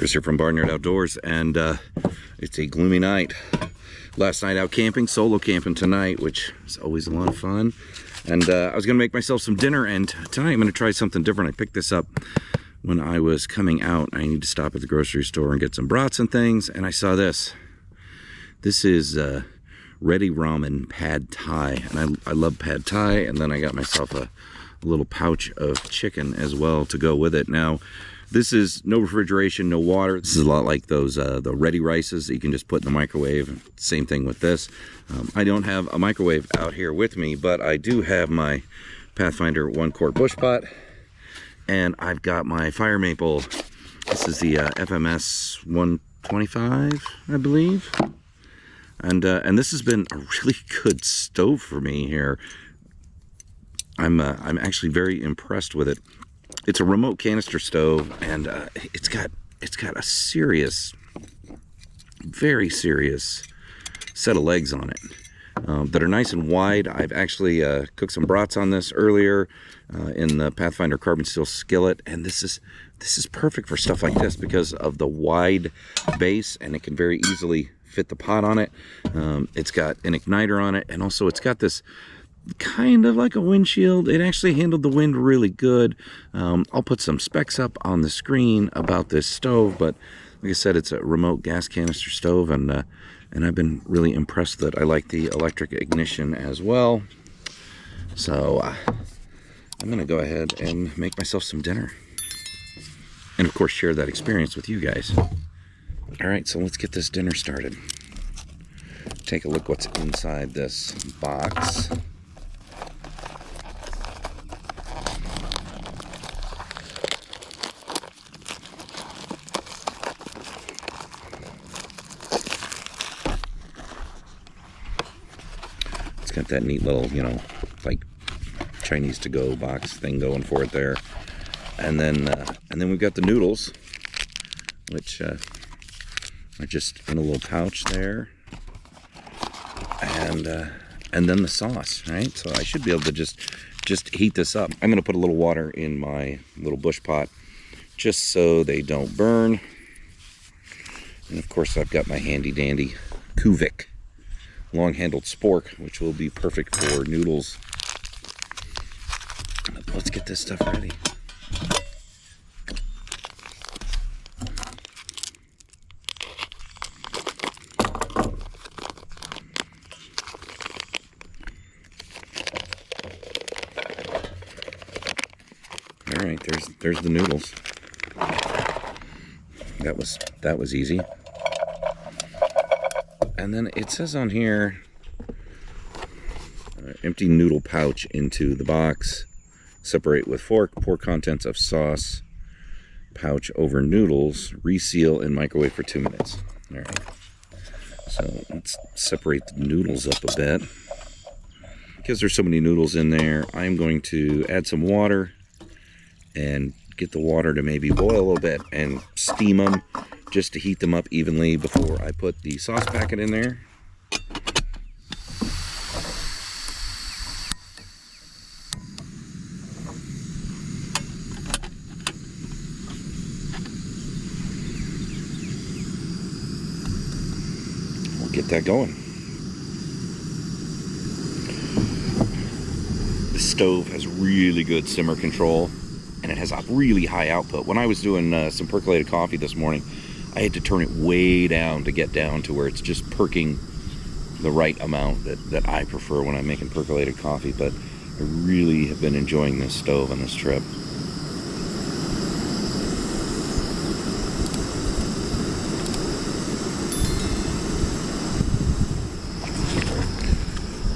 Chris here from Barnyard Outdoors, and it's a gloomy night. Last night out camping, solo camping tonight, which is always a lot of fun. And I was going to make myself some dinner, and tonight I'm going to try something different. I picked this up when I was coming out. I need to stop at the grocery store and get some brats and things, and I saw this. This is Ready Ramen Pad Thai, and I love Pad Thai, and then I got myself a little pouch of chicken as well to go with it. Now, this is no refrigeration, no water. This is a lot like those the ready rices that you can just put in the microwave. Same thing with this. I don't have a microwave out here with me, but I do have my Pathfinder 1-quart bush pot, and I've got my FireMaple. This is the FMS-125, I believe. And this has been a really good stove for me here. I'm actually very impressed with it. It's a remote canister stove, and it's got a serious, very serious set of legs on it that are nice and wide. I've actually cooked some brats on this earlier in the Pathfinder carbon steel skillet, and this is perfect for stuff like this because of the wide base, and it can very easily fit the pot on it. It's got an igniter on it, and also it's got this kind of like a windshield. It actually handled the wind really good. I'll put some specs up on the screen about this stove, but like I said, it's a remote gas canister stove, and I've been really impressed that I like the electric ignition as well. So I'm gonna go ahead and make myself some dinner, and of course share that experience with you guys. All right, so let's get this dinner started. Take a look what's inside this box. Got that neat little, you know, like Chinese to-go box thing going for it there, and then we've got the noodles, which are just in a little pouch there, and then the sauce, right? So I should be able to just heat this up. I'm going to put a little water in my little bush pot just so they don't burn, and of course I've got my handy dandy Kuvik long-handled spork, which will be perfect for noodles. Let's get this stuff ready. All right, there's the noodles. That was easy. And then it says on here, empty noodle pouch into the box, separate with fork, pour contents of sauce pouch over noodles, reseal and microwave for 2 minutes. All right, so let's separate the noodles up a bit. Because there's so many noodles in there, I'm going to add some water and get the water to maybe boil a little bit and steam them, just to heat them up evenly before I put the sauce packet in there. We'll get that going. This stove has really good simmer control, and it has a really high output. When I was doing some percolated coffee this morning, I had to turn it way down to get down to where it's just perking the right amount that I prefer when I'm making percolated coffee. But I really have been enjoying this stove on this trip.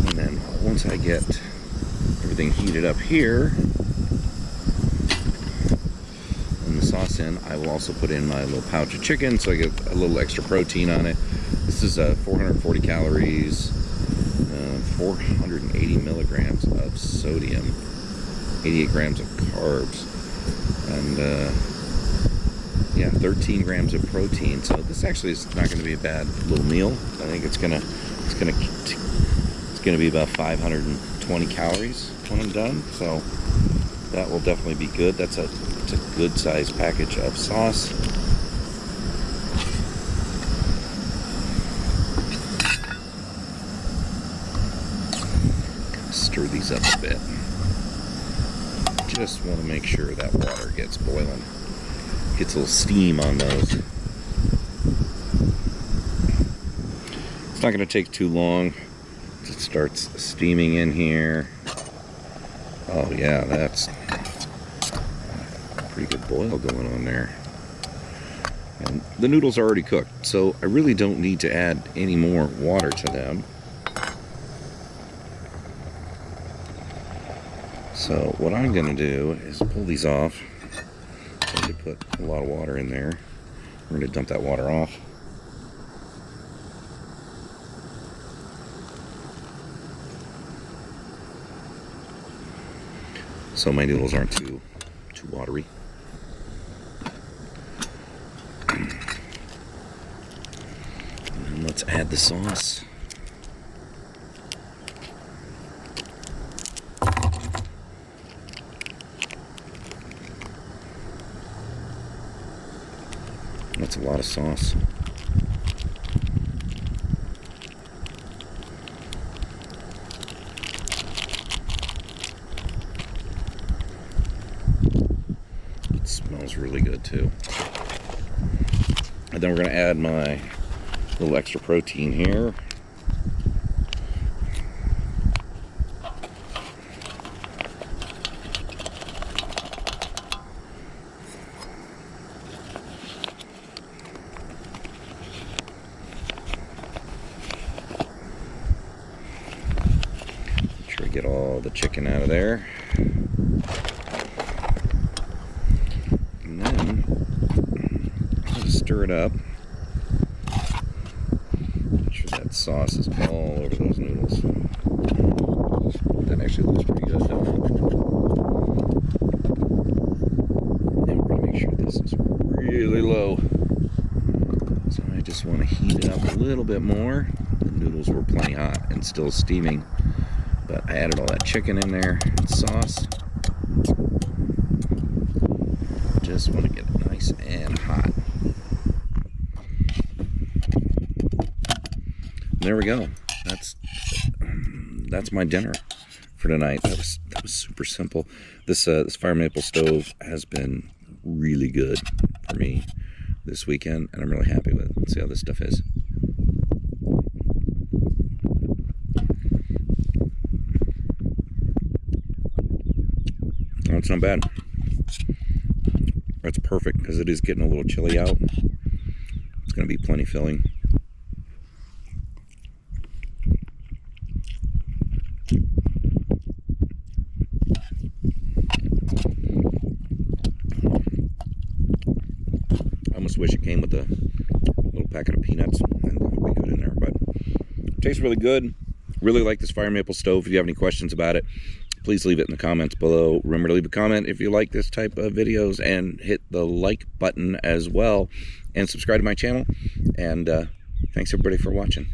And then once I get everything heated up here, sauce in, I will also put in my little pouch of chicken, so I get a little extra protein on it. This is 440 calories, 480 milligrams of sodium, 88 grams of carbs, and yeah, 13 grams of protein. So this actually is not going to be a bad little meal. I think it's gonna be about 520 calories when I'm done. So that will definitely be good. It's a good sized package of sauce. these up a bit. Just want to make sure that water gets boiling. Gets a little steam on those. It's not going to take too long. It starts steaming in here. Oh yeah, that's a pretty good boil going on there. And the noodles are already cooked, so I really don't need to add any more water to them. So what I'm going to do is pull these off. I need to put a lot of water in there. We're going to dump that water off. So my noodles aren't too watery. And let's add the sauce. That's a lot of sauce. It smells really good too. And then we're going to add my little extra protein here. Get all the chicken out of there. And then I'm going to stir it up. Make sure that sauce is all over those noodles. That actually looks pretty good, don't it? And we're going to make sure this is really low. So I just want to heat it up a little bit more. The noodles were plenty hot and still steaming. But I added all that chicken in there, and sauce. Just want to get it nice and hot. And there we go. That's my dinner for tonight. That was super simple. This FireMaple stove has been really good for me this weekend, and I'm really happy with it. Let's see how this stuff is. Oh, it's not bad. That's perfect because it is getting a little chilly out. It's going to be plenty filling. I almost wish it came with a little packet of peanuts, and that would be good in there. But it tastes really good. Really like this FireMaple stove. If you have any questions about it, please leave it in the comments below. Remember to leave a comment if you like this type of videos, and hit the like button as well, and subscribe to my channel. And thanks everybody for watching.